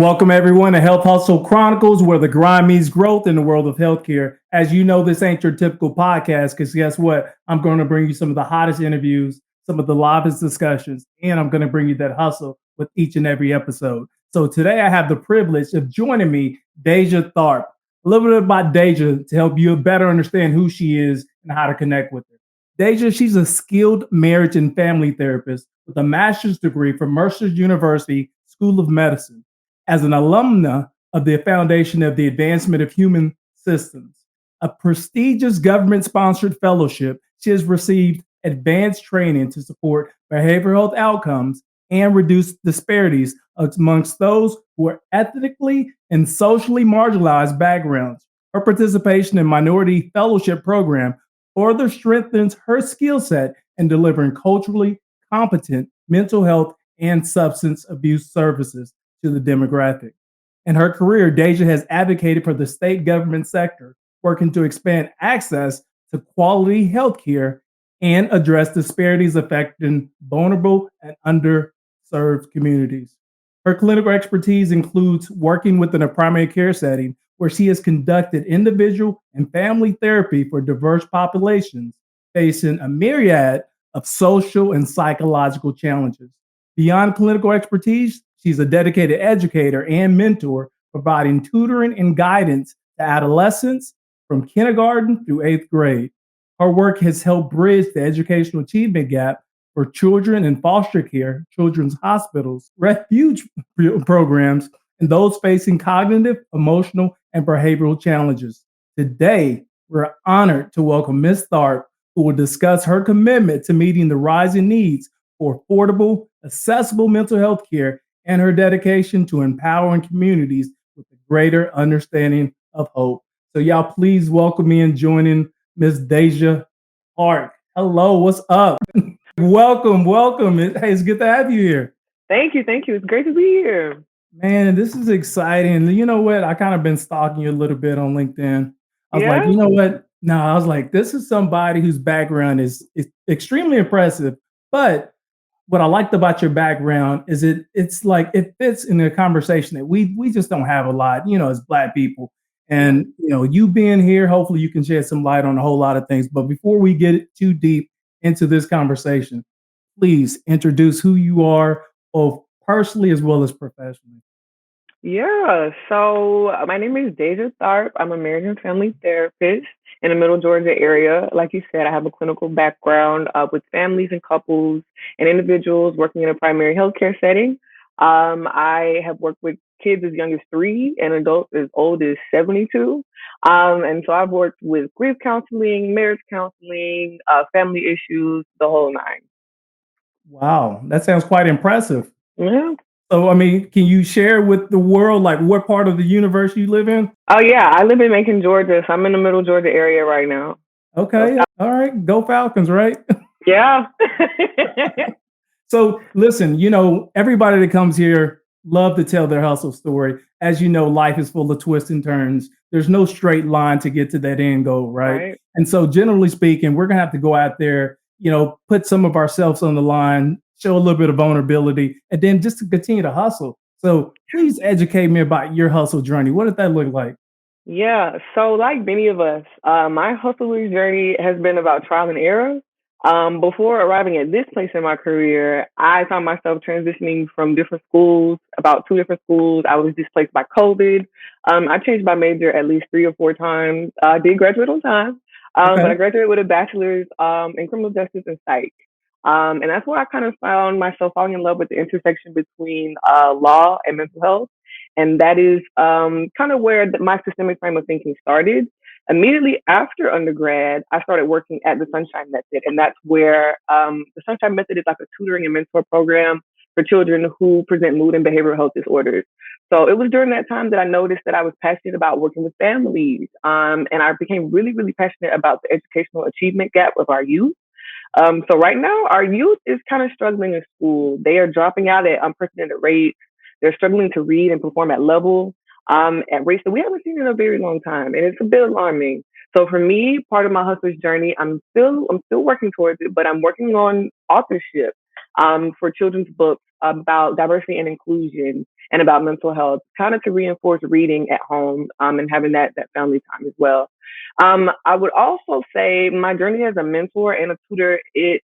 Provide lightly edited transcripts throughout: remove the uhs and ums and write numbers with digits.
Welcome everyone to Health Hustle Chronicles, where the grind meets growth in the world of healthcare. As you know, this ain't your typical podcast because guess what? I'm going to bring you some of the hottest interviews, some of the livest discussions, and I'm going to bring you that hustle with each and every episode. So today I have the privilege of joining me, Deja Tharpe. A little bit about Deja to help you better understand who she is and how to connect with her. Deja, she's a skilled marriage and family therapist with a master's degree from Mercer University School of Medicine. As an alumna of the Foundation of the Advancement of Human Systems, a prestigious government-sponsored fellowship, she has received advanced training to support behavioral health outcomes and reduce disparities amongst those who are ethnically and socially marginalized backgrounds. Her participation in Minority Fellowship Program further strengthens her skill set in delivering culturally competent mental health and substance abuse services to the demographic. In her career, Deja has advocated for the state government sector, working to expand access to quality healthcare and address disparities affecting vulnerable and underserved communities. Her clinical expertise includes working within a primary care setting where she has conducted individual and family therapy for diverse populations facing a myriad of social and psychological challenges. Beyond clinical expertise, she's a dedicated educator and mentor, providing tutoring and guidance to adolescents from kindergarten through eighth grade. Her work has helped bridge the educational achievement gap for children in foster care, children's hospitals, refuge programs, and those facing cognitive, emotional, and behavioral challenges. Today, we're honored to welcome Ms. Tharpe, who will discuss her commitment to meeting the rising needs for affordable, accessible mental health care and her dedication to empowering communities with a greater understanding of hope. So, y'all, please welcome me and joining Ms. Deja Tharpe. Hello, what's up? Welcome. Hey, it's good to have you here. Thank you. It's great to be here. Man, this is exciting. You know what? I kind of been stalking you a little bit on LinkedIn. I was like, Yeah. you know what? No, I was like, this is somebody whose background is extremely impressive. But what I liked about your background is it's like it fits in a conversation that we just don't have a lot, as Black people. And you being here, hopefully you can shed some light on a whole lot of things. But before we get too deep into this conversation, please introduce who you are, both personally as well as professionally. Yeah. So my name is Deja Tharpe. I'm a marriage and family therapist in the Middle Georgia area. Like you said, I have a clinical background with families and couples and individuals working in a primary healthcare setting. I have worked with kids as young as 3 and adults as old as 72. And so I've worked with grief counseling, marriage counseling, family issues, the whole nine. Wow, that sounds quite impressive. Yeah. So, I mean, can you share with the world like what part of the universe you live in? Oh yeah, I live in Macon, Georgia, so I'm in the Middle Georgia area right now. So, Okay, all right, go Falcons, right? yeah. So, listen, everybody that comes here love to tell their hustle story. As you know, life is full of twists and turns. There's no straight line to get to that end goal, right? Right. And so, generally speaking, we're gonna have to go out there, put some of ourselves on the line, show a little bit of vulnerability, and then just to continue to hustle. So, please educate me about your hustle journey. What did that look like? Yeah. So like many of us, my hustler's journey has been about trial and error. Before arriving at this place in my career, I found myself transitioning from different schools, about 2 different schools. I was displaced by COVID. I changed my major at least 3 or 4 times. I did graduate on time, but I Okay. graduated with a bachelor's in criminal justice and psych. And that's where I kind of found myself falling in love with the intersection between law and mental health. And that is kind of where my systemic frame of thinking started. Immediately after undergrad, I started working at the Sunshine Method. And that's where the Sunshine Method is like a tutoring and mentor program for children who present mood and behavioral health disorders. So it was during that time that I noticed that I was passionate about working with families. And I became really, really passionate about the educational achievement gap of our youth. So right now, our youth is kind of struggling in school. They are dropping out at unprecedented rates. They're struggling to read and perform at rates that we haven't seen in a very long time, and it's a bit alarming. So for me, part of my hustler's journey, I'm still working towards it, but I'm working on authorship for children's books about diversity and inclusion and about mental health, kind of to reinforce reading at home, and having that family time as well. I would also say my journey as a mentor and a tutor, it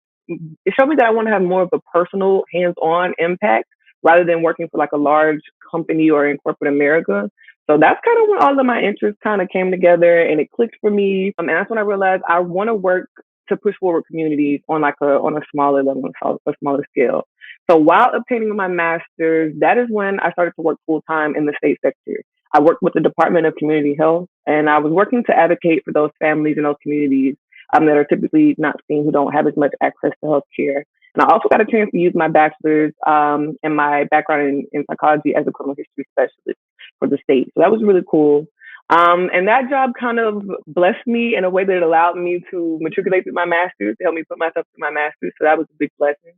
showed me that I want to have more of a personal, hands-on impact rather than working for like a large company or in corporate America. So that's kind of when all of my interests kind of came together and it clicked for me. And that's when I realized I want to work to push forward communities on like a smaller level, a smaller scale. So while obtaining my master's, that is when I started to work full time in the state sector. I worked with the Department of Community Health, and I was working to advocate for those families in those communities that are typically not seen, who don't have as much access to health care. And I also got a chance to use my bachelor's and my background in psychology as a criminal history specialist for the state. So that was really cool. And that job kind of blessed me in a way that it allowed me to matriculate through my master's, to help me put myself through my master's. So that was a big blessing.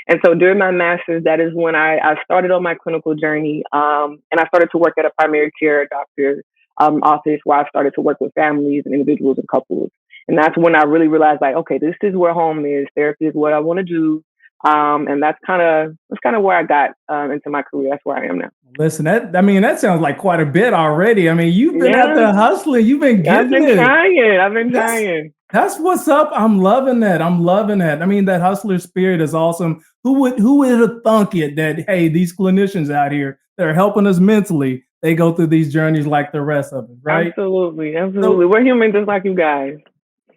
And so during my master's, that is when I started on my clinical journey. And I started to work at a primary care doctor office where I started to work with families and individuals and couples. And that's when I really realized, like, okay, this is where home is. Therapy is what I want to do. And that's kind of where I got into my career. That's where I am now. Listen, that sounds like quite a bit already. I mean, you've been out there hustling, you've been I've getting been it. trying. I've been trying. That's what's up. I'm loving that. I mean, that hustler spirit is awesome. Who would have thunk it that, hey, these clinicians out here that are helping us mentally, they go through these journeys like the rest of us, right? Absolutely. So, We're human just like you guys.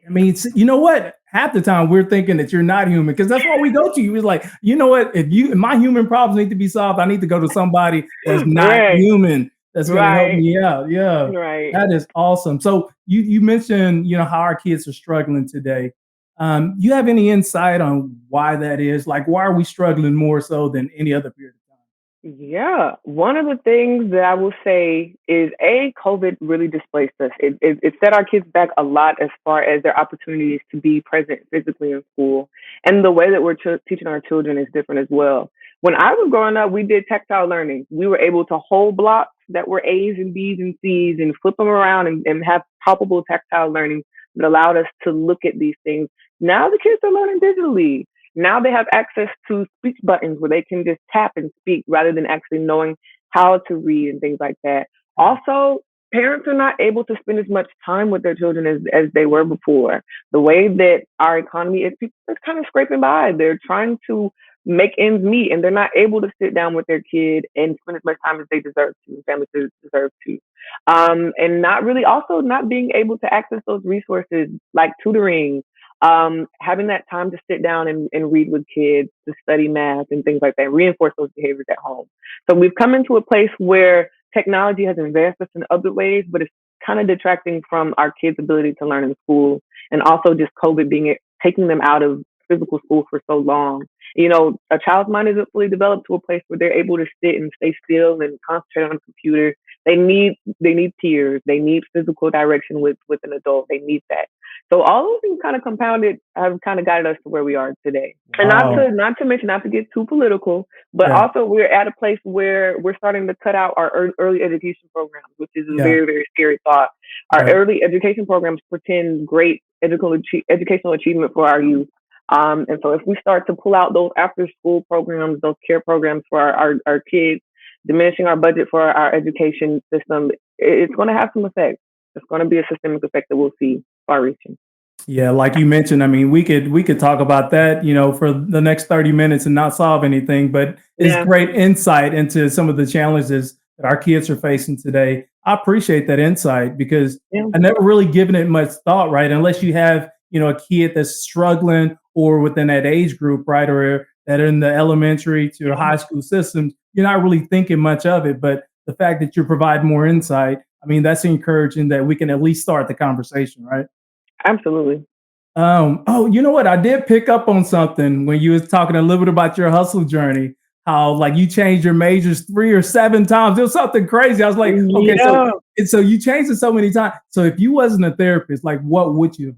I mean, you know what? Half the time we're thinking that you're not human because that's why we go to you. It's like, you know what? If my human problems need to be solved, I need to go to somebody that's not Right. human that's going to help Right. me out. Yeah, Right. that is awesome. So you mentioned how our kids are struggling today. You have any insight on why that is? Like, why are we struggling more so than any other period of time? Yeah, one of the things that I will say is COVID really displaced us. It set our kids back a lot as far as their opportunities to be present physically in school. And the way that we're teaching our children is different as well. When I was growing up, we did tactile learning. We were able to hold blocks that were A's and B's and C's and flip them around and have palpable tactile learning that allowed us to look at these things. Now the kids are learning digitally. Now they have access to speech buttons where they can just tap and speak rather than actually knowing how to read and things like that. Also, parents are not able to spend as much time with their children as they were before. The way that our economy is, people are kind of scraping by. They're trying to make ends meet and they're not able to sit down with their kid and spend as much time as they deserve to, families deserve to. And not being able to access those resources like tutoring, having that time to sit down and read with kids, to study math and things like that, reinforce those behaviors at home. So we've come into a place where technology has advanced us in other ways, but it's kind of detracting from our kids' ability to learn in school. And also just COVID taking them out of physical school for so long. A child's mind isn't fully developed to a place where they're able to sit and stay still and concentrate on a computer. They need peers. They need physical direction with an adult. They need that. So all those things kind of compounded have kind of guided us to where we are today. Wow. And not to mention, not to get too political, but also we're at a place where we're starting to cut out our early education programs, which is a very, very scary thought. Our early education programs pretend great educational achievement for our youth. And so if we start to pull out those after school programs, those care programs for our kids, diminishing our budget for our education system, it's going to have some effect. It's going to be a systemic effect that we'll see far reaching. Yeah, like you mentioned, I mean, we could talk about that, for the next 30 minutes and not solve anything, but it's great insight into some of the challenges that our kids are facing today. I appreciate that insight because I never really given it much thought, right? Unless you have, a kid that's struggling or within that age group, right? Or that are in the elementary to high school systems, you're not really thinking much of it. But the fact that you provide more insight, I mean, that's encouraging that we can at least start the conversation, right? Absolutely. You know what? I did pick up on something when you was talking a little bit about your hustle journey, how like you changed your majors 3 or 7 times. It was something crazy. I was like, okay, so you changed it so many times. So if you wasn't a therapist, like what would you have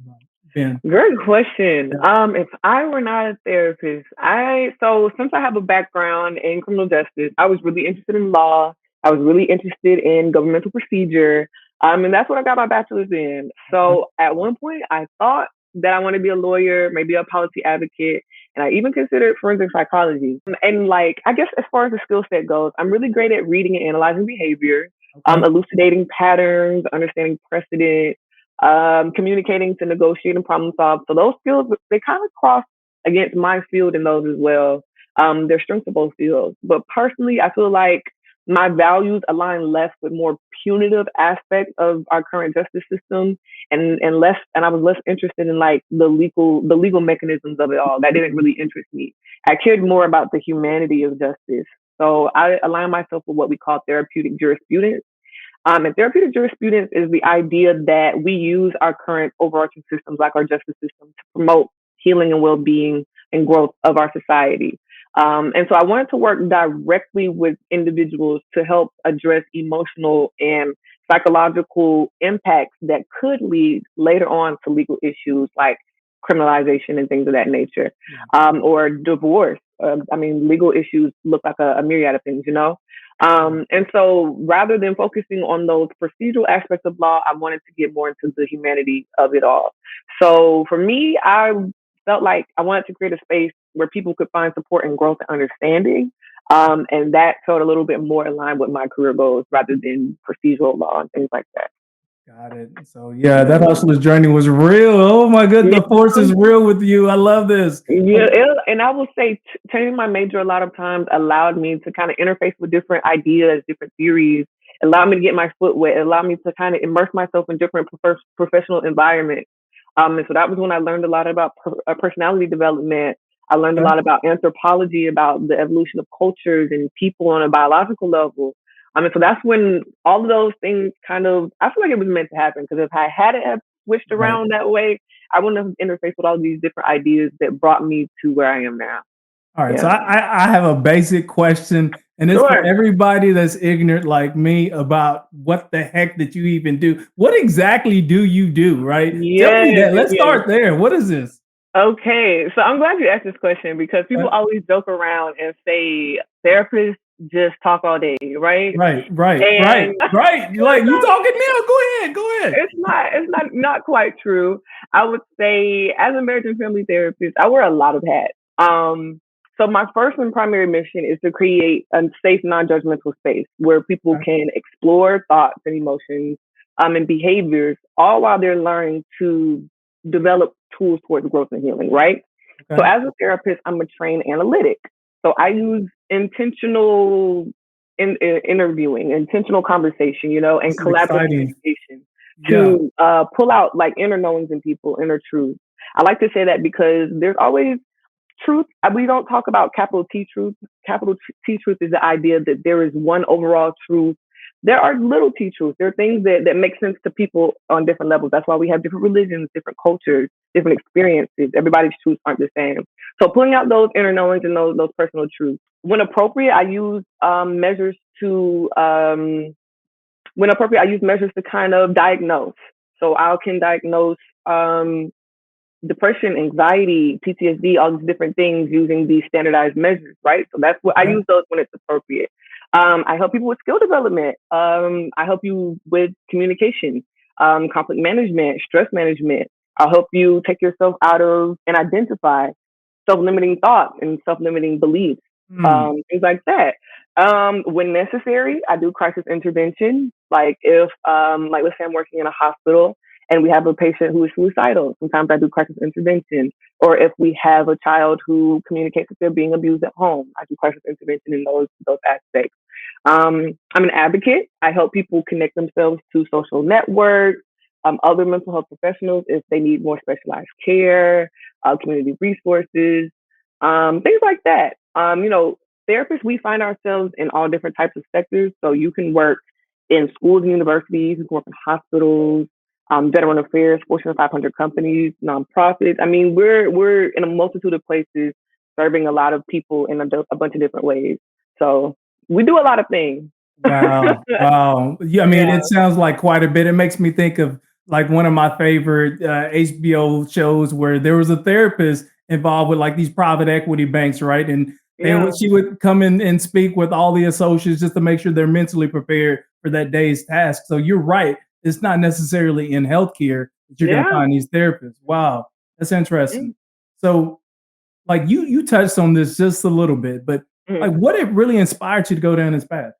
been? Great question. If I were not a therapist, since I have a background in criminal justice, I was really interested in law. I was really interested in governmental procedure. And that's what I got my bachelor's in. So at one point I thought that I want to be a lawyer, maybe a policy advocate. and I even considered forensic psychology. And like, I guess as far as the skill set goes, I'm really great at reading and analyzing behavior, Okay. elucidating patterns, understanding precedent, communicating to negotiate and problem solve. So those skills, they kind of cross against my field in those as well. They're strengths of both fields. But personally, I feel like my values align less with more punitive aspects of our current justice system, and I was less interested in like the legal mechanisms of it all. That didn't really interest me. I cared more about the humanity of justice. So I align myself with what we call therapeutic jurisprudence. And therapeutic jurisprudence is the idea that we use our current overarching systems, like our justice system, to promote healing and well-being and growth of our society. And so I wanted to work directly with individuals to help address emotional and psychological impacts that could lead later on to legal issues like criminalization and things of that nature, or divorce. I mean, legal issues look like a myriad of things, you know? And so rather than focusing on those procedural aspects of law, I wanted to get more into the humanity of it all. So for me, I felt like I wanted to create a space where people could find support and growth and understanding. And that felt a little bit more in line with my career goals rather than procedural law and things like that. Got it. So yeah, that hustler's journey was real. Oh my goodness, Yeah. the force is real with you. I love this. Yeah, and I will say, changing my major a lot of times allowed me to kind of interface with different ideas, different theories, allowed me to get my foot wet, allowed me to kind of immerse myself in different professional environments. And so that was when I learned a lot about personality development. I learned a Okay. lot about anthropology, about the evolution of cultures and people on a biological level. And so that's when all of those things kind of, I feel like it was meant to happen, because if I hadn't have switched Right. around that way, I wouldn't have interfaced with all these different ideas that brought me to where I am now. All right. So Yeah. I have a basic question, and it's for Sure. everybody that's ignorant like me about what the heck that you even do. What exactly do you do? Right? Tell me Yes, that. yes, Let's yes. start there. What is this? Okay. So I'm glad you asked this question, because people Uh, always joke around and say therapists just talk all day, right? right, right, right, And right. Like you talking now? Go ahead. Go ahead. it's not quite true. I would say, as a marriage and family therapist, I wear a lot of hats. So my first and primary mission is to create a safe, non-judgmental space where people Okay. can explore thoughts and emotions, and behaviors, all while they're learning to develop tools towards growth and healing, right? So Okay. as a therapist, I'm a trained analytic. So I use intentional interviewing, intentional conversation, and This is collaborative exciting. communication Yeah. to pull out like inner knowings in people, inner truths. I like to say that because there's always truth. We don't talk about capital T truth. Capital T truth is the idea that there is one overall truth. There are little T truths. There are things that make sense to people on different levels. That's why we have different religions, different cultures, different experiences. Everybody's truths aren't the same. So pulling out those inner knowings and those personal truths. When appropriate, I use measures to kind of diagnose. So I can diagnose depression, anxiety, PTSD, all these different things using these standardized measures, right? So that's what I Okay. use those when it's appropriate. I help people with skill development. I help you with communication, conflict management, stress management. I'll help you take yourself out of and identify self-limiting thoughts and self-limiting beliefs, Hmm. things like that. When necessary, I do crisis intervention. Like if, like let's say I'm working in a hospital and we have a patient who is suicidal, sometimes I do crisis intervention. Or if we have a child who communicates that they're being abused at home, I do crisis intervention in those aspects. I'm an advocate. I help people connect themselves to social networks, other mental health professionals if they need more specialized care, community resources, things like that. Therapists, we find ourselves in all different types of sectors. So you can work in schools and universities, you can work in hospitals, veteran affairs, Fortune 500 companies, nonprofits. I mean, we're in a multitude of places, serving a lot of people in a bunch of different ways. So we do a lot of things. Wow. Wow. Yeah, I mean, Yeah, it sounds like quite a bit. It makes me think of like one of my favorite HBO shows where there was a therapist involved with like these private equity banks, right? And yeah, she would come in and speak with all the associates just to make sure they're mentally prepared for that day's task. So you're right. It's not necessarily in healthcare that you're going to yeah. find these therapists. Wow. That's Yeah. interesting. So like you touched on this just a little bit, but Mhm. like what it really inspired you to go down this path?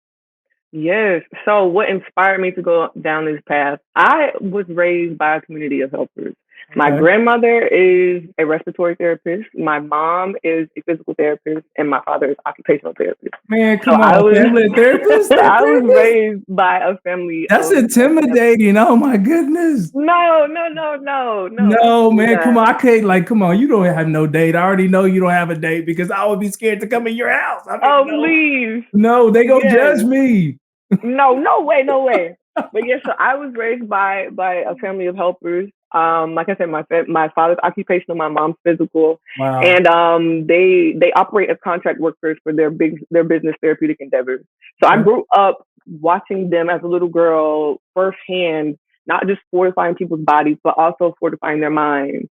Yes. So, what inspired me to go down this path? I was raised by a community of helpers. My Okay. grandmother is a respiratory therapist. My mom is a physical therapist, and my father is occupational therapist. Man, So come I on, was family therapist, a I was therapist? raised by a family That's of intimidating. Oh my goodness. no, no, no, no, no, No, absolutely man, come not. on. I can't like, come on. You don't have no date. I already know you don't have a date because I would be scared to come in your house. I mean, Oh, no, please. no, they gonna judge Yes. me. No, no way, no way. But yes, so I was raised by a family of helpers. Like I said, my father's occupational, my mom's physical, Wow. and they operate as contract workers for their business therapeutic endeavors. So I Okay. grew up watching them as a little girl firsthand, not just fortifying people's bodies, but also fortifying their minds.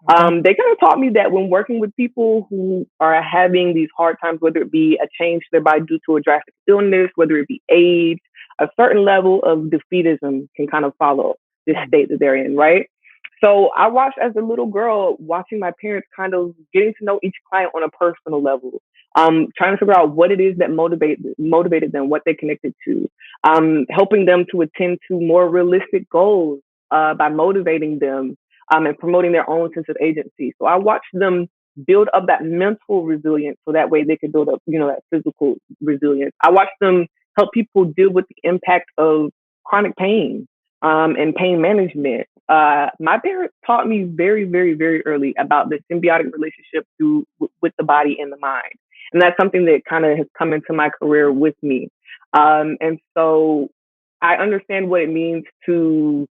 Okay. They kind of taught me that when working with people who are having these hard times, whether it be a change to their body due to a drastic illness, whether it be age, a certain level of defeatism can kind of follow this Hmm. state that they're in, right? So I watched as a little girl, watching my parents kind of getting to know each client on a personal level, trying to figure out what it is that motivated them, what they connected to, helping them to attend to more realistic goals by motivating them and promoting their own sense of agency. So I watched them build up that mental resilience so that way they could build up, that physical resilience. I watched them help people deal with the impact of chronic pain and pain management. My parents taught me very, very, very early about the symbiotic relationship with the body and the mind. And that's something that kind of has come into my career with me. And so I understand what it means to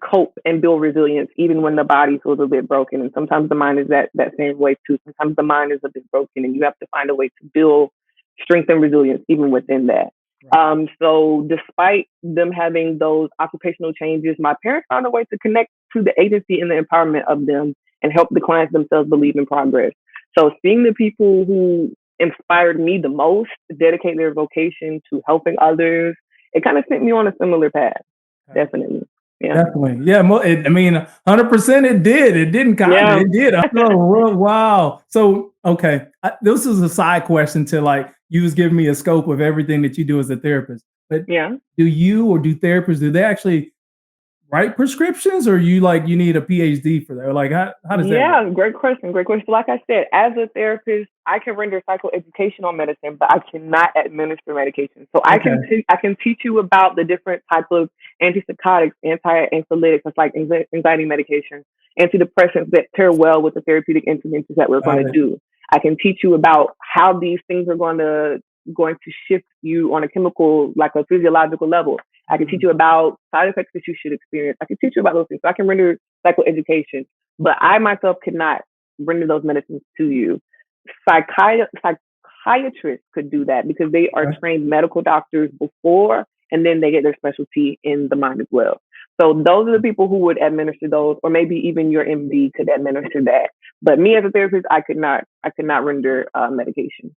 cope and build resilience even when the body feels a bit broken. And sometimes the mind is that same way too. Sometimes the mind is a bit broken and you have to find a way to build strength and resilience even within that. Right. So despite them having those occupational changes, my parents found a way to connect to the agency and the empowerment of them and help the clients themselves believe in progress. So seeing the people who inspired me the most dedicate their vocation to helping others, it kind of sent me on a similar path. Okay. Definitely. Yeah. Definitely. Yeah. I mean, 100% it did. It didn't kind of, Yeah. it did. I know. Wow. So, okay. This is a side question to like, you was giving me a scope of everything that you do as a therapist. But Yeah. do you or do therapists, do they actually write prescriptions or you need a PhD for that? Or like, how does that work? Yeah, great question. Great question. Like I said, as a therapist, I can render psychoeducational medicine, but I cannot administer medication. So Okay. I can teach you about the different types of antipsychotics, anti-anxiolytics, it's like anxiety medication, antidepressants that pair well with the therapeutic interventions that we're going Got to it. do. I can teach you about how these things are going to shift you on a chemical, like a physiological level. I can teach Mm, you about side effects that you should experience. I can teach you about those things. So I can render psychoeducation, but I myself could not render those medicines to you. Psychiatrists could do that because they are okay. trained medical doctors before, and then they get their specialty in the mind as well. So those are the people who would administer those, or maybe even your MD could administer that. But me as a therapist, I could not render medication.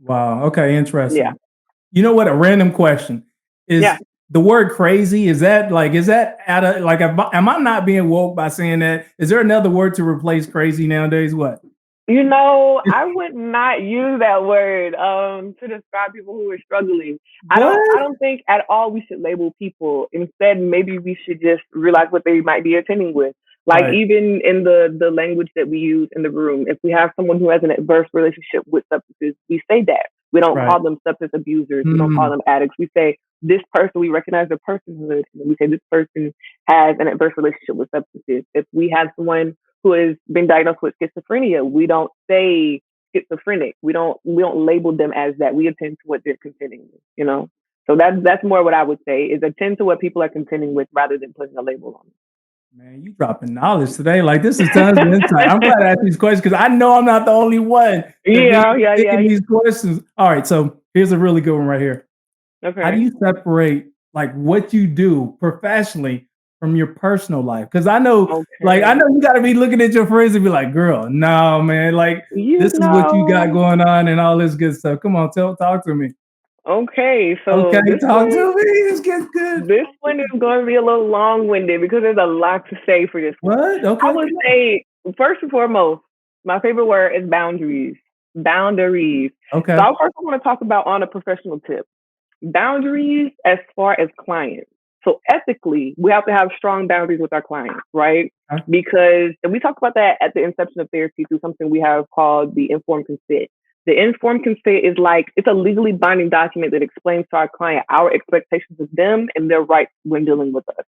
Wow. Okay. Yeah, Interesting. You know what? A random question yeah. is the word crazy. Is that out of like, am I not being woke by saying that? Is there another word to replace crazy nowadays? What? I would not use that word to describe people who are struggling. I What? don't think at all we should label people. Instead, maybe we should just realize what they might be attending with. Like Right. even in the language that we use in the room, if we have someone who has an adverse relationship with substances, we say that. We don't Right. call them substance abusers. We don't call Mm, them addicts. We say this person, we recognize their personhood, and we say this person has an adverse relationship with substances. If we have someone who has been diagnosed with schizophrenia, we don't say schizophrenic. We don't label them as that. We attend to what they're contending with. So that's more what I would say is attend to what people are contending with rather than putting a label on man, you dropping knowledge today. Like this is tons of insight. I'm glad I asked these questions because I know I'm not the only one that be Yeah, yeah, yeah, thinking yeah. these questions. All right. So here's a really good one right here. How do Okay. you separate like what you do professionally from your personal life? Because I know Okay. you got to be looking at your friends and be like, "Girl, no, man, like You this is what you got know. going on and all this good stuff." Come on, talk to me. Okay. So Okay, talk to me. This gets good. this one is going to be a little long winded because there's a lot to say for this one. What? I Okay, would come on. say first and foremost, My favorite word is boundaries. Boundaries. So Okay. I first want to talk about on a professional tip. Boundaries as far as clients. So ethically, we have to have strong boundaries with our clients, right? Okay. Because and we talked about that at the inception of therapy through something we have called the informed consent. The informed consent is like it's a legally binding document that explains to our client our expectations of them and their rights when dealing with us.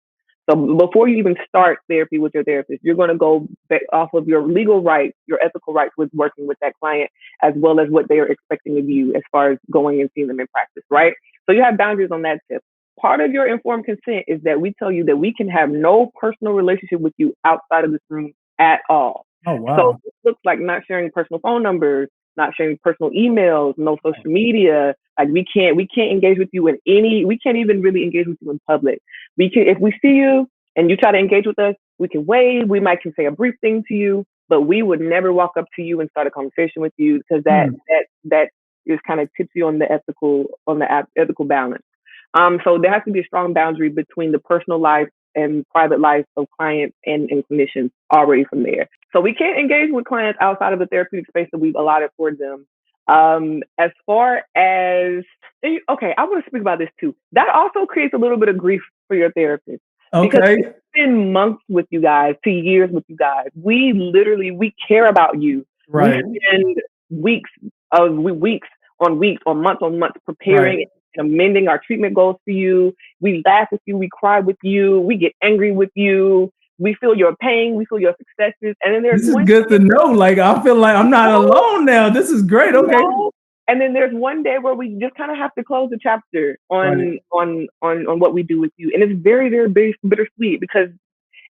So before you even start therapy with your therapist, you're going to go off of your legal rights, your ethical rights with working with that client, as well as what they are expecting of you as far as going and seeing them in practice, right? So you have boundaries on that tip. Part of your informed consent is that we tell you that we can have no personal relationship with you outside of this room at all. Oh, So wow. this looks like not sharing personal phone numbers, not sharing personal emails, no social media. Like we can't engage with you in any. We can't even really engage with you in public. We can if we see you and you try to engage with us, we can wave. We might can say a brief thing to you, but we would never walk up to you and start a conversation with you because Hmm. that just kind of tips you on the ethical balance. So there has to be a strong boundary between the personal life and private life of clients and clinicians already from there. So we can't engage with clients outside of the therapeutic space that we've allotted for them. As far as okay, I want to speak about this too. That also creates a little bit of grief for your therapist because we Okay. spend months with you guys to years with you guys. We care about you. We Right. spend weeks weeks on months Right. preparing and amending our treatment goals for you. We laugh with you, we cry with you, we get angry with you, we feel your pain, we feel your successes, and then there's This is one good to know. Like, I feel like I'm not alone now. This is great. you Okay. know, and then there's one day where we just kind of have to close the chapter Right. on what we do with you, and it's very bittersweet because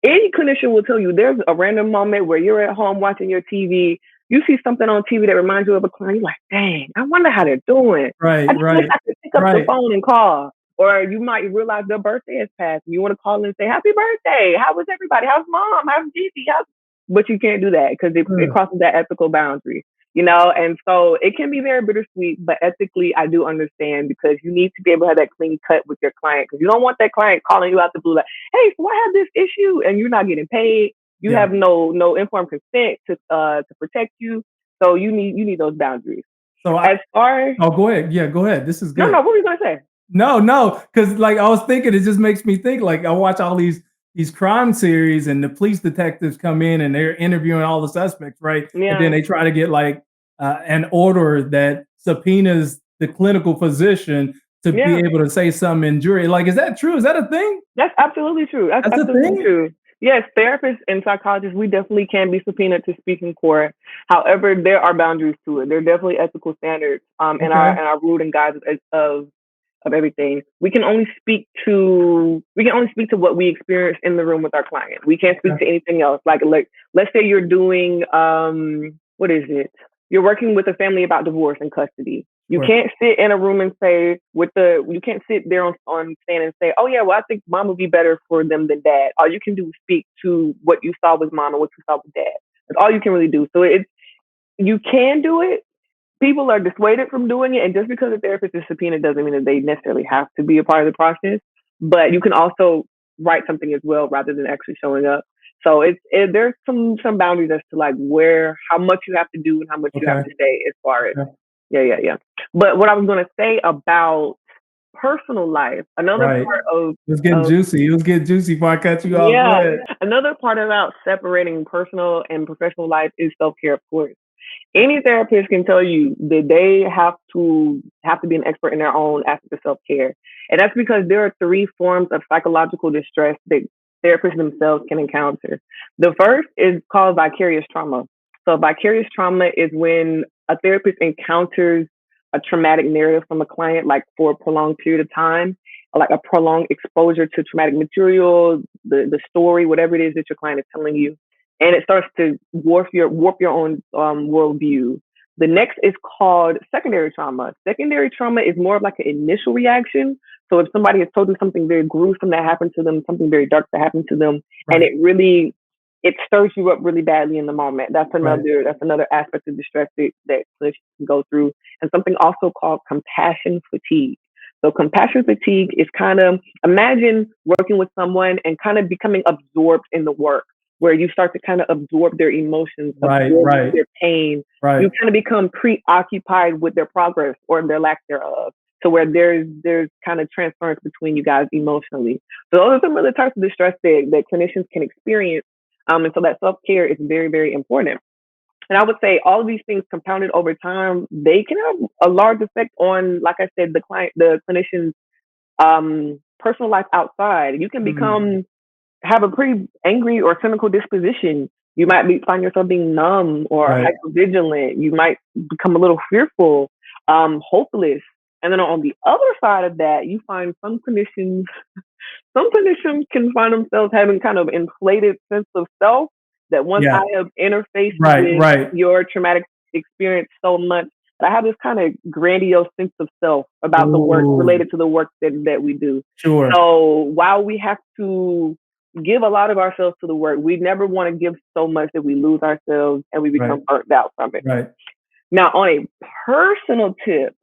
any clinician will tell you there's a random moment where you're at home watching your TV, you see something on TV that reminds you of a client, you're like, dang, I wonder how they're doing. I Right. just wish Right. I could pick up the Right. phone and call. Or you might realize their birthday has passed and you want to call and say, happy birthday. How was everybody? How's mom? How's Gigi? But you can't do that because it Uh, crosses that ethical boundary, and so it can be very bittersweet, but ethically, I do understand because you need to be able to have that clean cut with your client because you don't want that client calling you out the blue like, hey, so I have this issue and you're not getting paid. You yeah. have no informed consent to protect you. So you need those boundaries. So As far oh, go ahead. Yeah, go ahead. This is no, good. what were you gonna say? No, because like I was thinking, it just makes me think. Like I watch all these crime series, and the police detectives come in and they're interviewing all the suspects, right? And then Yeah, they try to get like an order that subpoenas the clinical physician to be yeah. able to say something in jury. Like, is that true? Is that a thing? That's absolutely true. That's That's a absolutely thing. true. Yes, therapists and psychologists, we definitely can be subpoenaed to speak in court. However, there are boundaries to it. There are definitely ethical standards in our Okay. in our rule and guides of everything. We can only speak to what we experience in the room with our client. We can't speak Okay. to anything else. Like let's say you're doing what is it? You're working with a family about divorce and custody. You Sure. can't sit in a room and say you can't sit there on stand and say, oh yeah, well I think mom would be better for them than dad. All you can do is speak to what you saw with mom and what you saw with dad. That's all you can really do. So you can do it. People are dissuaded from doing it, and just because a therapist is subpoenaed doesn't mean that they necessarily have to be a part of the process. But you can also write something as well rather than actually showing up. So there's some boundaries as to like how much you have to do and how much you have Okay. to say as far as Okay. yeah. But what I was going to say about personal life, another Right. part of It was getting of juicy. It was getting juicy before I cut you off. Go yeah, ahead. another part about separating personal and professional life is self care, of course. Any therapist can tell you that they have to be an expert in their own aspect of self care, and that's because there are three forms of psychological distress that therapists themselves can encounter. The first is called vicarious trauma. So vicarious trauma is when a therapist encounters a traumatic narrative from a client, like for a prolonged period of time, like a prolonged exposure to traumatic material, the story, whatever it is that your client is telling you, and it starts to warp your own worldview. The next is called secondary trauma. Secondary trauma is more of like an initial reaction. So if somebody has told you something very gruesome that happened to them, something very dark that happened to them, and Right. it stirs you up really badly in the moment. That's Right. another aspect of distress that clinicians can go through, and something also called compassion fatigue. So compassion fatigue is kind of imagine working with someone and kind of becoming absorbed in the work. where you start to kind of absorb their emotions, Right, absorb right, their pain. You right. kind of become preoccupied with their progress or their lack thereof. So where there's kind of transference between you guys emotionally. So those are some of the types of distress that clinicians can experience. And so that self-care is very, very important. And I would say all of these things compounded over time, they can have a large effect on, like I said, the clinician's personal life outside. You can Mm, have a pretty angry or cynical disposition. You might find yourself being numb or right. hypervigilant. You might become a little fearful, hopeless. And then on the other side of that, you find some clinicians can find themselves having kind of inflated sense of self that once Yeah. I have interfaced Right, with right. your traumatic experience so much that I have this kind of grandiose sense of self about the work Ooh, related to the work that we do. sure. So while we have to give a lot of ourselves to the work, we never want to give so much that we lose ourselves and we Right, become burnt out from it. right. Now, on a personal tip,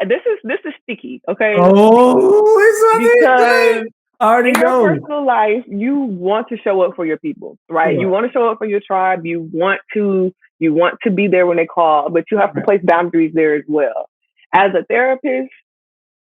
this is sticky, okay? Oh, it's something Because good. I already in your know. personal life, you want to show up for your people, right? You Sure. want to show up for your tribe. You want to be there when they call, but you have to Right, place boundaries there as well. As a therapist,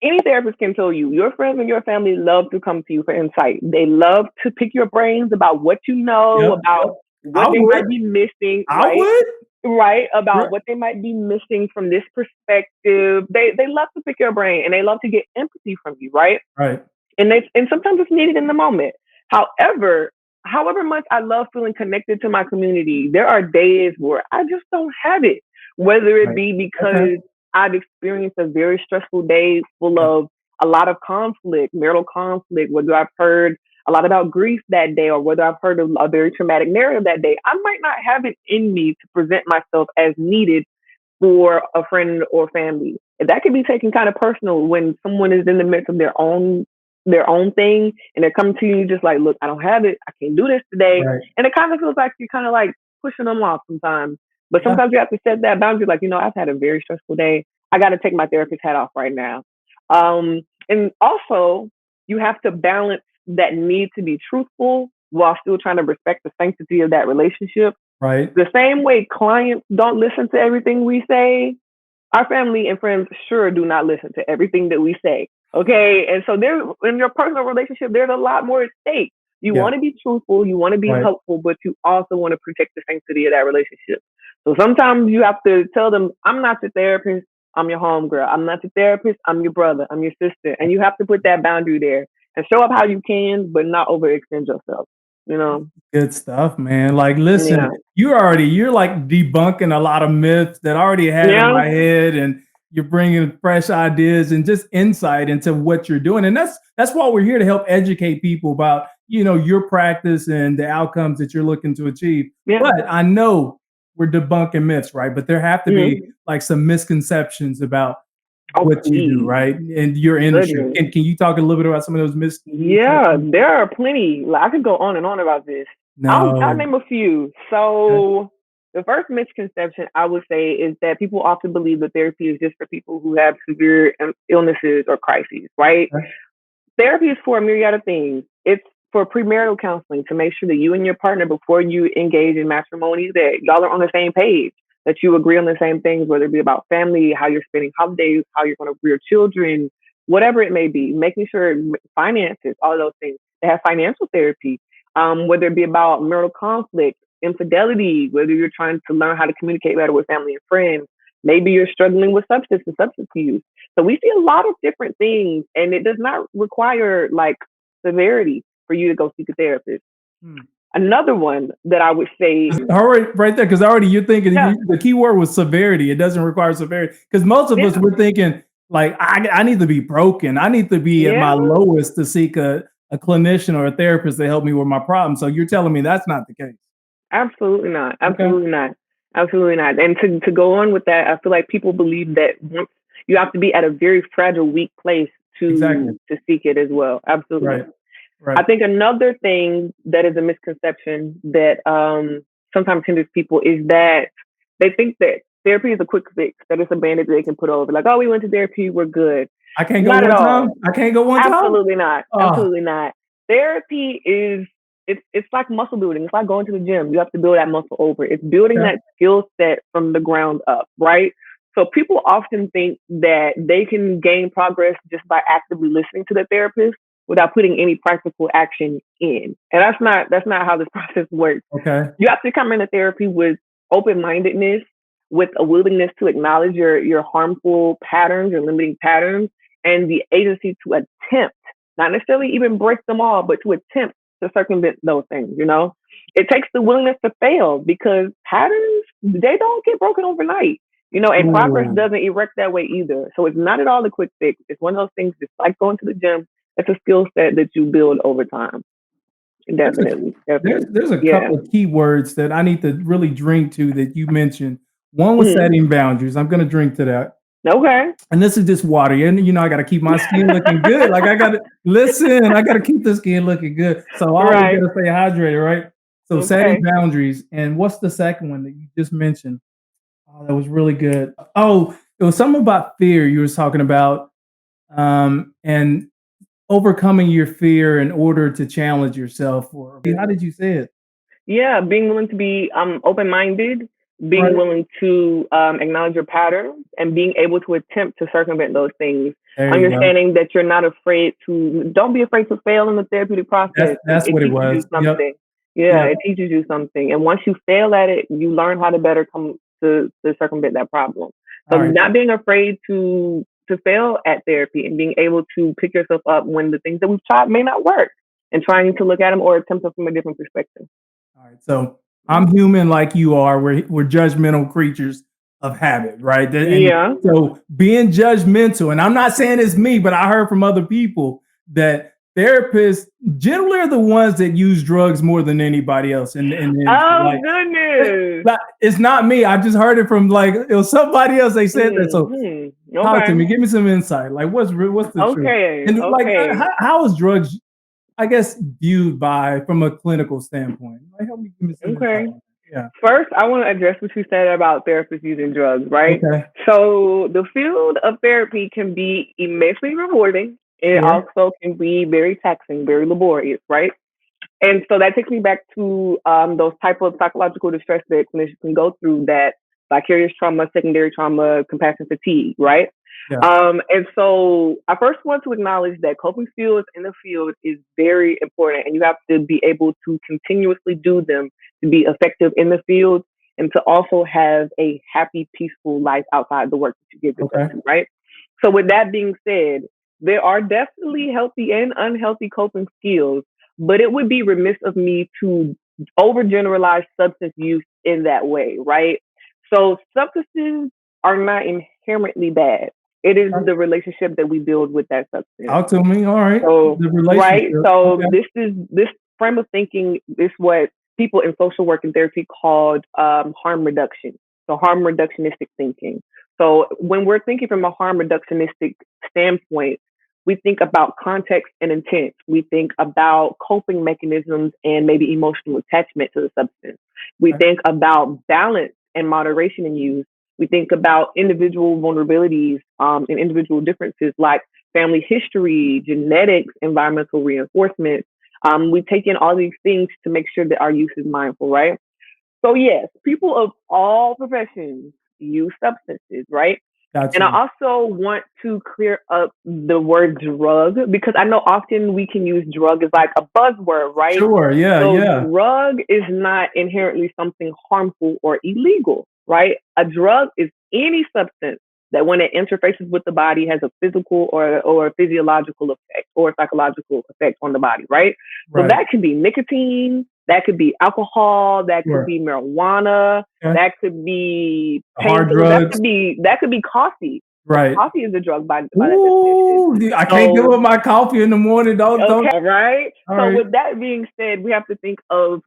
any therapist can tell you your friends and your family love to come to you for insight. They love to pick your brains about what you know, yep, about yep. what I they would. might be missing, I right? would. Right, about Right, what they might be missing from this perspective. They love to pick your brain and they love to get empathy from you, right? right, And sometimes it's needed in the moment. However, however much I love feeling connected to my community, there are days where I just don't have it. Whether it right. be Okay. because I've experienced a very stressful day full Yeah, of a lot of conflict, marital conflict, whether I've heard a lot about grief that day or whether I've heard a very traumatic narrative that day, I might not have it in me to present myself as needed for a friend or family. And that can be taken kind of personal when someone is in the midst of their own thing and they're coming to you just like, look, I don't have it. I can't do this today. right. And it kind of feels like you're kind of like pushing them off sometimes. But Yeah, sometimes you have to set that boundary, like, I've had a very stressful day. I got to take my therapist hat off right now. And also, you have to balance that need to be truthful while still trying to respect the sanctity of that relationship. right. The same way clients don't listen to everything we say, our family and friends sure do not listen to everything that we say. Okay. And so there in your personal relationship, there's a lot more at stake. You Yeah, want to be truthful, you want to be right. helpful, but you also want to protect the sanctity of that relationship. So sometimes you have to tell them, I'm not your therapist, I'm your homegirl. I'm not your therapist, I'm your brother, I'm your sister. And you have to put that boundary there and show up how you can, but not overextend yourself. You know? Good stuff, man. Like, listen, Yeah. you're like debunking a lot of myths that I already had in Yeah. my head, and you're bringing fresh ideas and just insight into what you're doing. And that's why we're here to help educate people about, your practice and the outcomes that you're looking to achieve. Yeah. But I know we're debunking myths, right? But there have to be Mhm. like some misconceptions about Oh, what you do, please. right? In your industry. Goodness. Can you talk a little bit about some of those Yeah, misconceptions? there are plenty. Like, I could go on and on about this. I'll No. name a few. Okay. So the first misconception I would say is that people often believe that therapy is just for people who have severe illnesses or crises, right? Okay. Therapy is for a myriad of things. It's for premarital counseling to make sure that you and your partner, before you engage in matrimony, that y'all are on the same page, that you agree on the same things, whether it be about family, how you're spending holidays, how you're going to rear children, whatever it may be, making sure finances, all of those things. They have financial therapy, whether it be about marital conflict, infidelity, whether you're trying to learn how to communicate better with family and friends. Maybe you're struggling with substance use. So we see a lot of different things, and it does not require like severity for you to go seek a therapist. Hmm. Another one that I would say, All right there, because already you're thinking yeah, the key word was severity. It doesn't require severity because most of us yeah, we're thinking like I need to be broken. I need to be at yeah, my lowest to seek a clinician or a therapist to help me with my problem. So you're telling me that's not the case. absolutely not, Okay. absolutely not, absolutely not. And to go on with that, I feel like people believe that once you have to be at a very fragile, weak place Exactly. to seek it as well. Absolutely. Right. Right. I think another thing that is a misconception that sometimes hinders people is that they think that therapy is a quick fix, that it's a bandage they can put over. Like, oh, we went to therapy, we're good. I can't go Not at one time. all. I can't go one time. Absolutely not. Oh, Absolutely not. Therapy is it's like muscle building. It's like going to the gym. You have to build that muscle over. It's building Okay. that skill set from the ground up, right? So people often think that they can gain progress just by actively listening to the therapist without putting any practical action in. And that's not how this process works. Okay. You have to come into therapy with open mindedness, with a willingness to acknowledge your harmful patterns, your limiting patterns, and the agency to attempt, not necessarily even break them all, but to attempt to circumvent those things. It takes the willingness to fail because patterns, they don't get broken overnight. And progress Ooh. doesn't erect that way either. So it's not at all a quick fix. It's one of those things, just like going to the gym. It's a skill set that you build over time. There's a, Definitely, definitely. there's a Yeah. couple of key words that I need to really drink to that you mentioned. One was Mhm. setting boundaries. I'm going to drink to that. Okay. And this is just water. And I got to keep my skin looking good. Like I got to listen, I got to keep the skin looking good. So I always Right. got to stay hydrated, right? So setting Okay. boundaries. And what's the second one that you just mentioned? Oh, that was really good. Oh, it was something about fear you was talking about, and overcoming your fear in order to challenge yourself. Or how did you say it? Yeah, being willing to be open minded, being Right willing to acknowledge your patterns, and being able to attempt to circumvent those things. there you go. Understanding that you're not afraid to, don't be afraid to fail in the therapeutic That's process. It, that's it what it teaches you was. Yep. something. Yeah, Yep. it teaches you something. And once you fail at it, you learn how to better come to circumvent that problem. So All right. not being afraid to fail at therapy and being able to pick yourself up when the things that we've tried may not work and trying to look at them or attempt them from a different perspective. All right. So I'm human like you are. We're judgmental creatures of habit, right? And Yeah. so being judgmental, and I'm not saying it's me, but I heard from other people that therapists generally are the ones that use drugs more than anybody else in the industry. Oh goodness. It's not me. I just heard it from like it was somebody else. They said that. So talk to Okay. me. Give me some insight. Like what's the truth? Okay. And like Okay. how is drugs, I guess, viewed by from a clinical standpoint? Like help me give me some insight Okay. on that. Yeah. First, I want to address what you said about therapists using drugs, right? Okay. So the field of therapy can be immensely rewarding. It Sure. also can be very taxing, very laborious, right? And so that takes me back to those type of psychological distress that clinicians can go through, that vicarious trauma, secondary trauma, compassion fatigue, right? Yeah. And so I first want to acknowledge that coping skills in the field is very important, and you have to be able to continuously do them to be effective in the field and to also have a happy, peaceful life outside the work that you give yourself Okay. to, right? So with that being said, there are definitely healthy and unhealthy coping skills, but it would be remiss of me to overgeneralize substance use in that way, right? So substances are not inherently bad. It is the relationship that we build with that substance. Talk to me. All right. So, The right. relationship. So Okay. this frame of thinking is what people in social work and therapy called harm reduction. So harm reductionistic thinking. So when we're thinking from a harm reductionistic standpoint, we think about context and intent. We think about coping mechanisms and maybe emotional attachment to the substance. We Okay. think about balance and moderation in use. We think about individual vulnerabilities and individual differences like family history, genetics, environmental reinforcement. We take in all these things to make sure that our use is mindful, right? So yes, people of all professions use substances, right? Got And I you. also want to clear up the word drug because I know often we can use drug as like a buzzword, right? Sure. Yeah. So Yeah. drug is not inherently something harmful or illegal, right? A drug is any substance that when it interfaces with the body has a physical or a physiological effect or a psychological effect on the body, right? So Right. that could be nicotine, that could be alcohol, that could Sure. be marijuana, Okay. that could be Hard painkillers, drugs. that could be coffee. Right. Coffee is a drug by that definition. Ooh, I can't give So up my coffee in the morning. Don't. okay, right. All So right. with that being said, we have to think of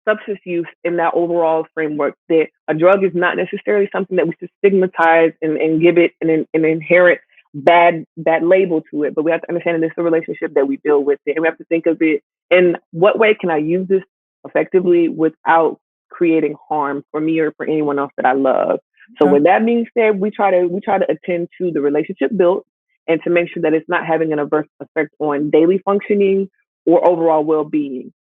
substance use in that overall framework. That a drug is not necessarily something that we should stigmatize and give it an inherent bad label to it. But we have to understand that it's a relationship that we deal with it, and we have to think of it in what way can I use this effectively without creating harm for me or for anyone else that I love. So Okay. with that being said, we try to attend to the relationship built and to make sure that it's not having an adverse effect on daily functioning or overall well-being,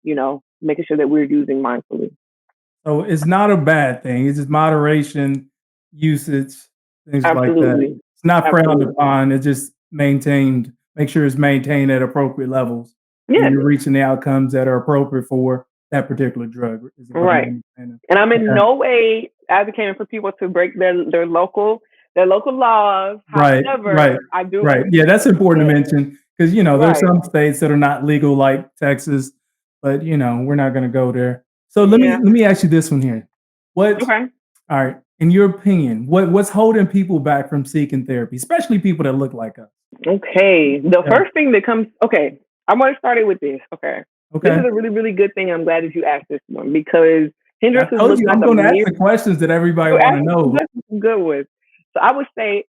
making sure that we're using mindfully. So it's not a bad thing. It's just moderation, usage, things like that. Absolutely. It's not frowned Absolutely. upon. It's just maintained. Make sure it's maintained at appropriate levels, and Yeah, you're reaching the outcomes that are appropriate for that particular drug. Is if I'm right. understanding. And I'm in Okay. no way advocating for people to break their local laws. Right, However, right, I do right. Yeah, that's understand important to that. mention because there's Right. some states that are not legal, like Texas, but we're not going to go there. So let me Yeah. let me ask you this one here. What Okay. All right, in your opinion, what's holding people back from seeking therapy, especially people that look like us? Okay. The Yeah. first thing that comes. Okay. I'm going to start it with this. Okay. This Okay. is a really, really good thing. I'm glad that you asked this one because I hindrances told look you like I'm a going to ask mirror. the questions that everybody You want to asked some know. good ones. So I would say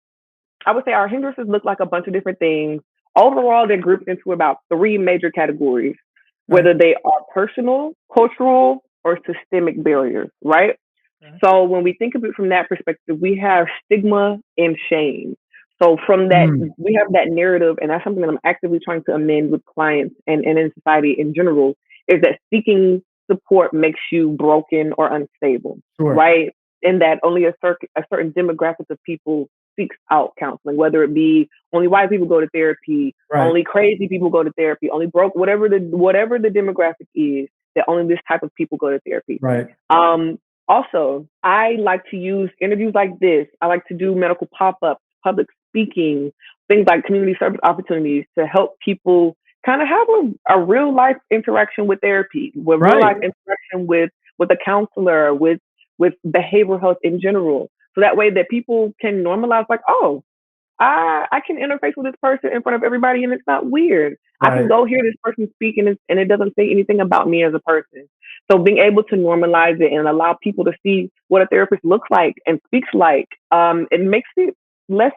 our hindrances look like a bunch of different things. Overall, they're grouped into about three major categories, Okay. whether they are personal, cultural, or systemic barriers, right? Okay. So when we think of it from that perspective, we have stigma and shame. So from that, Mm, we have that narrative, and that's something that I'm actively trying to amend with clients and in society in general, is that seeking support makes you broken or unstable, sure. right? In that only a certain demographic of people seeks out counseling, whether it be only white people go to therapy, Right. only crazy people go to therapy, only broke, whatever the demographic is, that only this type of people go to therapy. Right. Um, Also, I like to use interviews like this. I like to do medical pop-ups, public speaking, things like community service opportunities to help people kind of have a real life interaction with therapy, with real Right. life interaction with a counselor, with behavioral health in general. So that way that people can normalize like, oh, I can interface with this person in front of everybody and it's not weird. I can Right. go hear this person speak and it doesn't say anything about me as a person. So being able to normalize it and allow people to see what a therapist looks like and speaks like, it makes it less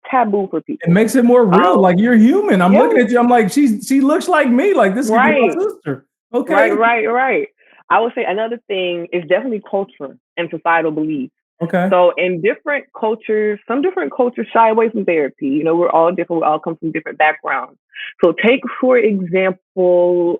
taboo for It people. makes it more real. Um, Like you're human. I'm yeah, looking at you. I'm like, she looks like me. Like this could be my right, sister. Okay. right. I would say another thing is definitely culture and societal beliefs. Okay. So in different cultures, some different cultures shy away from therapy. We're all different. We all come from different backgrounds. So take, for example,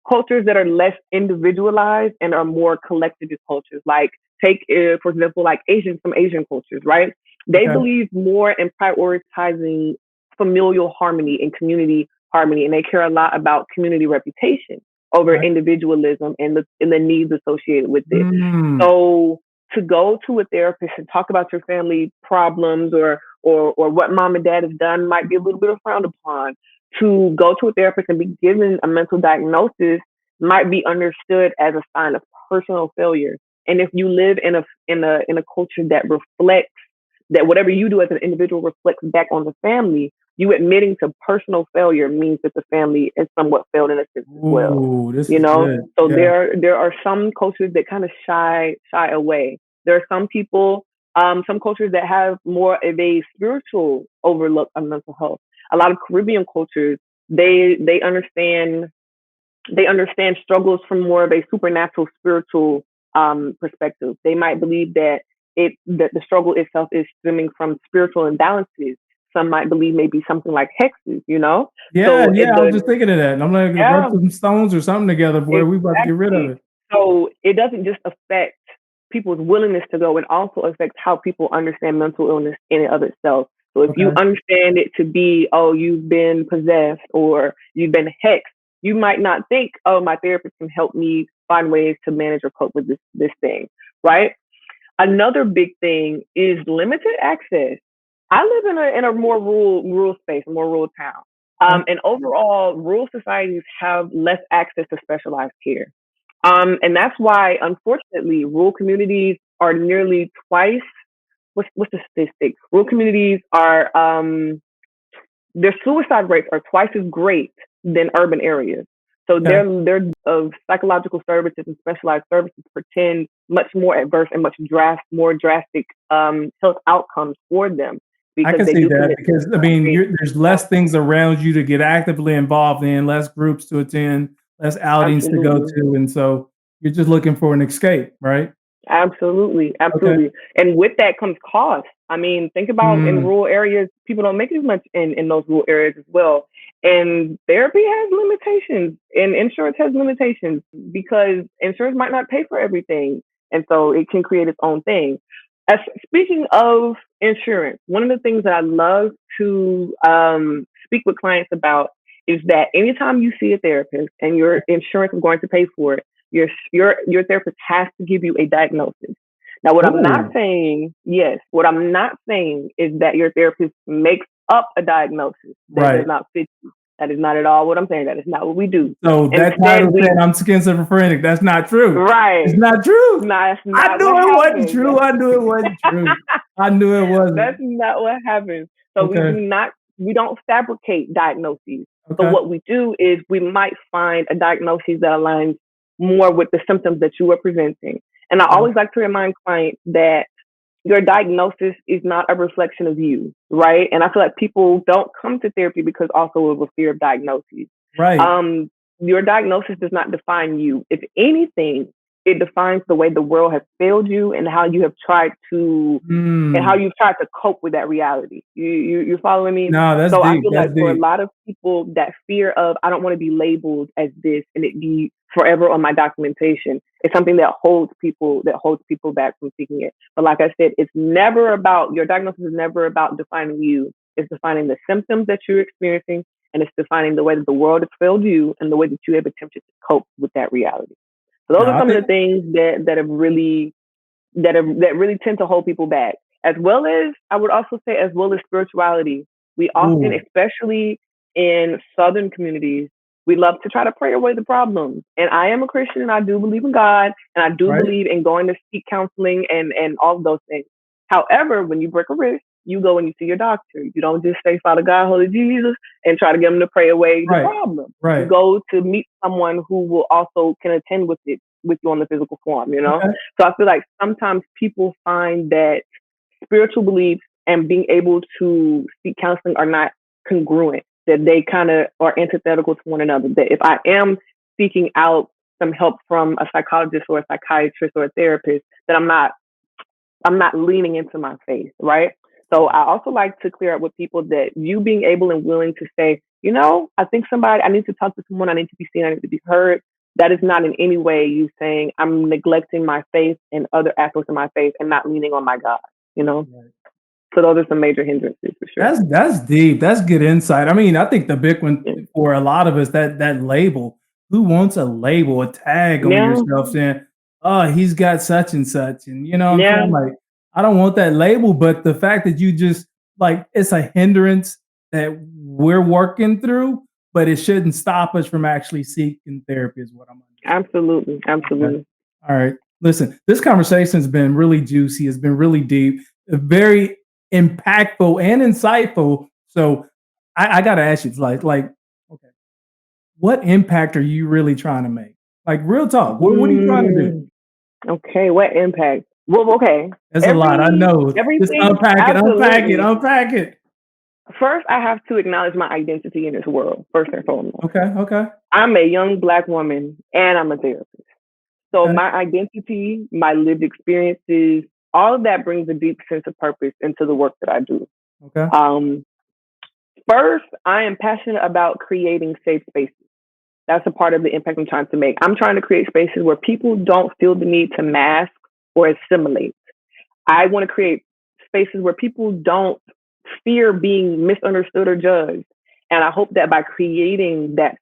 cultures that are less individualized and are more collectivist cultures. Like take, for example, like some Asian cultures, right? They Okay. believe more in prioritizing familial harmony and community harmony, and they care a lot about community reputation over Okay. individualism and the needs associated with it. Mm, So to go to a therapist and talk about your family problems or what mom and dad have done might be a little bit frowned upon. To go to a therapist and be given a mental diagnosis might be understood as a sign of personal failure. And if you live in a culture that reflects that whatever you do as an individual reflects back on the family, you admitting to personal failure means that the family is somewhat failed in a sense as well. ooh, this You is know, good. so Yeah. there are some cultures that kind of shy away. There are some people, some cultures that have more of a spiritual overlook on mental health. A lot of Caribbean cultures, they understand struggles from more of a supernatural, spiritual perspective. They might believe that the struggle itself is stemming from spiritual imbalances. Some might believe maybe something like hexes. Yeah, So yeah. I was just thinking of that. I'm like, rub yeah, some stones or something together where we about to get rid of exactly. it. So it doesn't just affect people's willingness to go, it also affects how people understand mental illness in and of itself. So if you Okay. understand it to be, oh, you've been possessed or you've been hexed, you might not think, oh, my therapist can help me find ways to manage or cope with this thing, right? Another big thing is limited access. I live in a more rural space, a more rural town. Okay. And overall, rural societies have less access to specialized care. And that's why, unfortunately, rural communities are nearly twice. What's the statistic? Rural communities are their suicide rates are twice as great than urban areas. So Okay. their of psychological services and specialized services pretend much more adverse and more drastic health outcomes for them I because can they see do that commit because I suicide mean, rates. there's Yeah, less things around you to get actively involved in, less groups to attend, less outings to go absolutely. to, and so you're just looking for an escape, right? Absolutely, Okay. absolutely. And with that comes cost. I mean, think about in Mm, rural areas, people don't make as much in those rural areas as well. And therapy has limitations, and insurance has limitations because insurance might not pay for everything. And so it can create its own thing. As speaking of insurance, one of the things that I love to speak with clients about is that anytime you see a therapist and your insurance is going to pay for it, your therapist has to give you a diagnosis. Now, what I'm not Ooh, saying, yes, what I'm not saying is that your therapist makes up a diagnosis that does right. not fit you. That is not at all what I'm saying. That is not what we do. So that Instead, title said we I'm schizophrenic. That's not true. It's right. not true. That's I not knew what it wasn't happens. true. I knew it wasn't true. I knew it That's wasn't. not what happens. So Okay. we don't fabricate diagnoses. So Okay. what we do is we might find a diagnosis that aligns more with the symptoms that you are presenting. And I Okay. always like to remind clients that your diagnosis is not a reflection of you, right? And I feel like people don't come to therapy because also of a fear of diagnoses. Right. Um, your diagnosis does not define you. If anything, it defines the way the world has failed you and how you have tried to and how Mm. you've tried to cope with that reality. You following me? No, that's So I deep. feel That's like for a deep. lot of people, that fear of I don't want to be labeled as this and it be forever on my documentation is something that holds people back from seeking it. But like I said, it's never about your diagnosis is never about defining you. It's defining the symptoms that you're experiencing and it's defining the way that the world has failed you and the way that you have attempted to cope with that reality. So those No, are I some of the think. things that really tend to hold people back. As well as I would also say, as well as spirituality, we often, Ooh. especially in Southern communities, we love to try to pray away the problems. And I am a Christian, and I do believe in God, and I do Right. believe in going to seek counseling and all of those things. However, when you break a wrist, you go and you see your doctor. You don't just say, Father God, Holy Jesus, and try to get them to pray away the Right. problem. You Right. go to meet someone who will also can attend with it with you on the physical form, you know? Okay. So I feel like sometimes people find that spiritual beliefs and being able to seek counseling are not congruent, that they kind of are antithetical to one another. That if I am seeking out some help from a psychologist or a psychiatrist or a therapist, that I'm not leaning into my faith, right? So I also like to clear up with people that you being able and willing to say, I need to talk to someone, I need to be seen, I need to be heard. That is not in any way you saying I'm neglecting my faith and other aspects of my faith and not leaning on my God, you know? Right. So those are some major hindrances for sure. That's deep. That's good insight. I mean, I think the big one Yeah. for a lot of us that label. Who wants a label, a tag on Yeah. yourself saying, "Oh, he's got such and such," and you know what I'm Yeah. saying? Like, I don't want that label, but the fact that you just like it's a hindrance that we're working through, but it shouldn't stop us from actually seeking therapy. Is what I'm Absolutely. understanding. Okay. Absolutely. All right. Listen, this conversation has been really juicy. It's been really deep, very impactful and insightful. So I got to ask you, okay, what impact are you really trying to make? Like real talk. What are you trying to do? Mm, okay. What impact? Well, okay. That's a lot. I know. Just Everything, unpack it, unpack it, absolutely. unpack it. First, I have to acknowledge my identity in this world, first and foremost. Okay, okay, I'm a young Black woman and I'm a therapist. So okay, my identity, my lived experiences, all of that brings a deep sense of purpose into the work that I do. okay. Um, First, I am passionate about creating safe spaces. That's a part of the impact I'm trying to make. I'm trying to create spaces where people don't feel the need to mask or assimilate. I want to create spaces where people don't fear being misunderstood or judged. And I hope that by creating that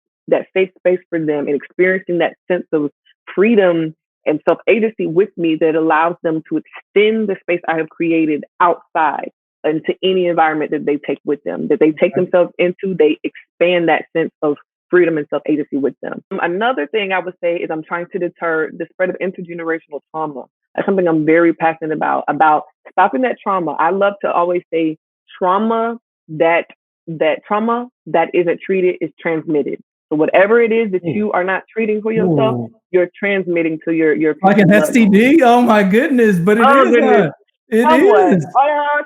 safe space for them and experiencing that sense of freedom and self agency with me, that allows them to extend the space I have created outside into any environment that they take with them, that they take themselves into, they expand that sense of freedom and self agency with them. Another thing I would say is I'm trying to deter the spread of intergenerational trauma. That's something I'm very passionate about stopping that trauma. I love to always say trauma that isn't treated is transmitted. So whatever it is that Ooh, you are not treating for yourself, ooh. you're transmitting to your Like future an bloodline. STD? Oh my goodness! But it Oh is. goodness, It somewhat, is.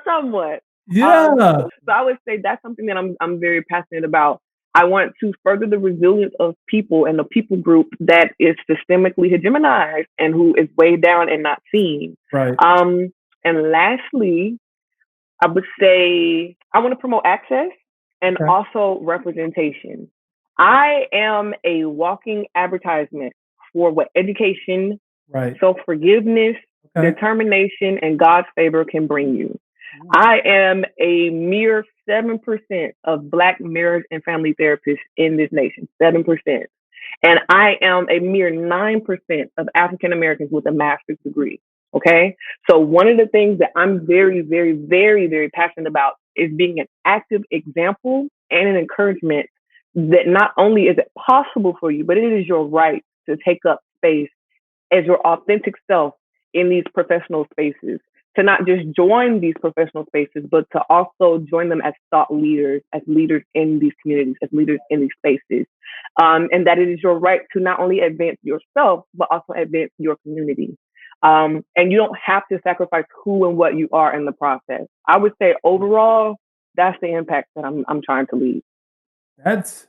somewhat. Yeah. So I would say that's something that I'm very passionate about. I want to further the resilience of people and the people group that is systemically hegemonized and who is weighed down and not seen. Right. And lastly, I would say I want to promote access and Okay. also representation. I am a walking advertisement for what education, Right. self forgiveness, Okay. determination, and God's favor can bring you. Ooh. I am a mere 7% of Black marriage and family therapists in this nation, 7%. And I am a mere 9% of African Americans with a master's degree. Okay. So, one of the things that I'm very, very, very, very passionate about is being an active example and an encouragement that not only is it possible for you, but it is your right to take up space as your authentic self in these professional spaces, to not just join these professional spaces, but to also join them as thought leaders, as leaders in these communities, as leaders in these spaces. And that it is your right to not only advance yourself, but also advance your community. And you don't have to sacrifice who and what you are in the process. I would say overall, that's the impact that I'm trying to lead. That's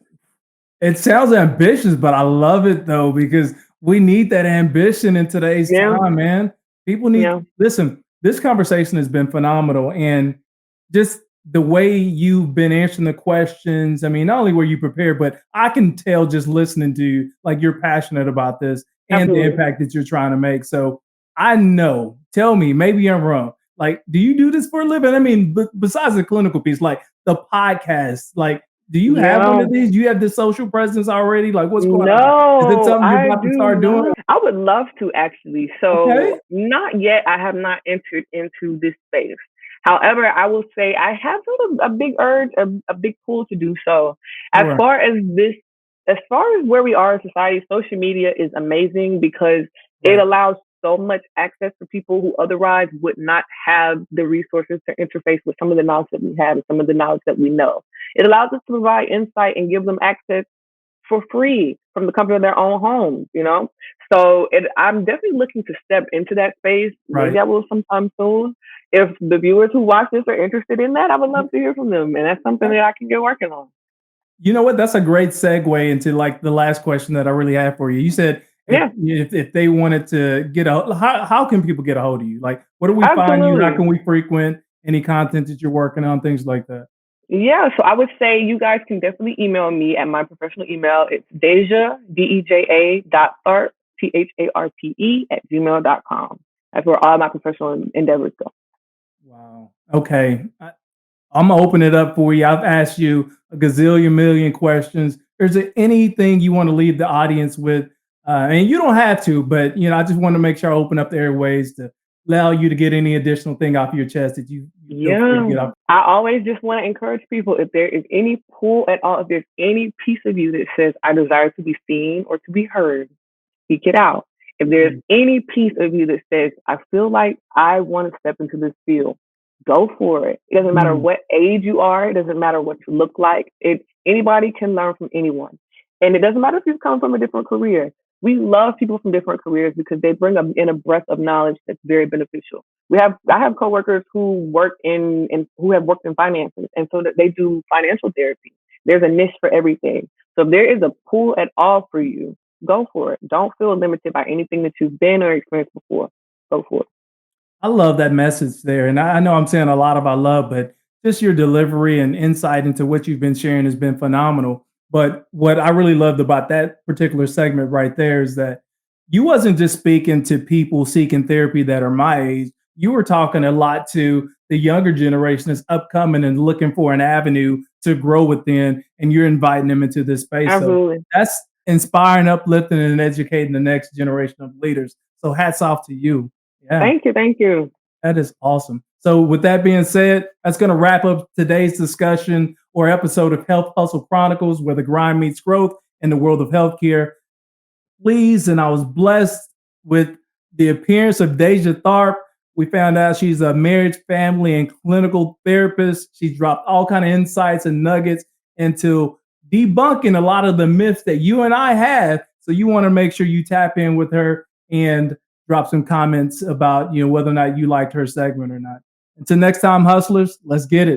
It sounds ambitious, but I love it though because we need that ambition in today's Yeah, time, man. People need yeah, listen. This conversation has been phenomenal, and just the way you've been answering the questions. I mean, not only were you prepared, but I can tell just listening to you, like you're passionate about this and the absolutely. impact that you're trying to make. So I know. Tell me, maybe I'm wrong. Like, do you do this for a living? I mean, besides the clinical piece, like the podcast, like do you have one Yeah. of these? Do you have this social presence already? Like, what's going on? Is it No, something you're I about to do start doing? not. I would love to actually. Okay, So, not yet. I have not entered into this space. However, I will say I have sort of a big urge, a big pull to do so. As sure, far as this, as far as where we are in society, social media is amazing because it right, allows so much access to people who otherwise would not have the resources to interface with some of the knowledge that we have and some of the knowledge that we know. It allows us to provide insight and give them access for free from the comfort of their own homes, you know? So I'm definitely looking to step into that space. Maybe right. I will sometime soon. If the viewers who watch this are interested in that, I would love to hear from them. And that's something that I can get working on. You know what? That's a great segue into like the last question that I really have for you. You said Yeah, if they wanted to get a how can people get a hold of you? Like, where do we find you? How absolutely. can we frequent any content that you're working on? Things like that. Yeah, so I would say you guys can definitely email me at my professional email. It's Deja, Deja dot Tharpe, Tharpe at gmail.com. That's where all my professional endeavors go. Wow. Okay. I'm gonna open it up for you. I've asked you a gazillion million questions. Is there anything you want to leave the audience with? And you don't have to, but I just want to make sure I open up the airways to allow you to get any additional thing off your chest that you feel free to Yeah. get off. I always just want to encourage people if there is any pull at all, if there's any piece of you that says, I desire to be seen or to be heard, speak it out. If there's Mm, any piece of you that says, I feel like I want to step into this field, go for it. It doesn't matter mm, what age you are, it doesn't matter what you look like. Anybody can learn from anyone. And it doesn't matter if you've come from a different career. We love people from different careers because they bring in a breadth of knowledge that's very beneficial. I have coworkers who work in who have worked in finances, and so that they do financial therapy. There's a niche for everything. So if there is a pool at all for you, go for it. Don't feel limited by anything that you've been or experienced before. Go for it. I love that message there, and I know I'm saying a lot about love, but just your delivery and insight into what you've been sharing has been phenomenal. But what I really loved about that particular segment right there is that you wasn't just speaking to people seeking therapy that are my age. You were talking a lot to the younger generation that's upcoming and looking for an avenue to grow within, and you're inviting them into this space. So Absolutely. that's inspiring, uplifting, and educating the next generation of leaders. So hats off to you. Yeah. Thank you. Thank you. That is awesome. So, with that being said, that's going to wrap up today's discussion or episode of Health Hustle Chronicles, where the grind meets growth in the world of healthcare. Pleased and I was blessed with the appearance of Deja Tharpe. We found out she's a marriage, family, and clinical therapist. She dropped all kind of insights and nuggets into debunking a lot of the myths that you and I have. So you want to make sure you tap in with her and drop some comments about whether or not you liked her segment or not. Until next time, hustlers, let's get it.